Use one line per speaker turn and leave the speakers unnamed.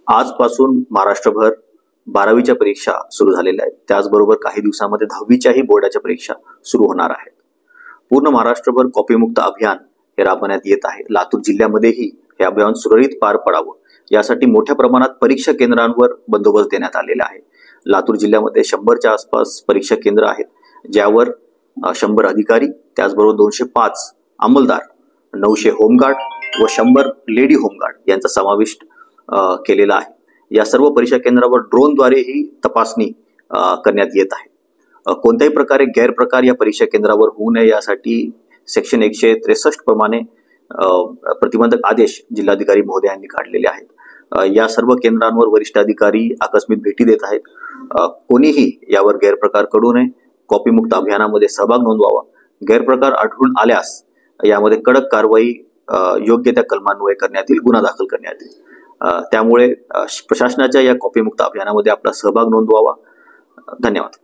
आजपासून महाराष्ट्रभर 12वीच्या परीक्षा सुरू झालेल्या आहेत। त्याचबरोबर काही दिवसांमध्ये 10वीच्याही बोर्डाच्या परीक्षा सुरू होणार आहेत। पूर्ण महाराष्ट्रभर कॉपीमुक्त अभियान हे राबवण्यात येत आहे। लातूर जिल्ह्यामध्येही हे अभियान सुरळीत पार पडावं यासाठी मोठ्या प्रमाणात परीक्षा केंद्रांवर बंदोबस्त देण्यात आलेला आहे। लातूर जिल्ह्यामध्ये 100च्या आसपास परीक्षा केंद्र आहेत, ज्यावर 100 अधिकारी, त्याचबरोबर 205 अंमलदार, 900 होमगार्ड व 100 लेडी होमगार्ड यांचा समावेश केलेला आहे। या सर्व परीक्षा केंद्रावर ड्रोनद्वारे ही तपासणी करण्यात येत आहे। कोणत्याही प्रकारे गैरप्रकार या परीक्षा केंद्रावर होऊ नये यासाठी सेक्शन 163 प्रमाणे प्रतिबंधक आदेश जिल्हाधिकारी महोदयांनी काढलेले आहेत। या सर्व केंद्रांवर वरिष्ठ अधिकारी आकस्मिक भेटी देत आहेत। कोणीही यावर गैरप्रकार करू नये, कॉपीमुक्त अभियानामध्ये सहभाग नोंदवावा। गैरप्रकार आढळून आल्यास यामध्ये कडक कारवाई योग्य त्या कलमान्वये करण्यात येईल, गुन्हा दाखल करण्यात येईल। त्यामुळे प्रशासनाच्या या कॉपीमुक्त अभियानामध्ये आपला सहभाग नोंदवावा। धन्यवाद।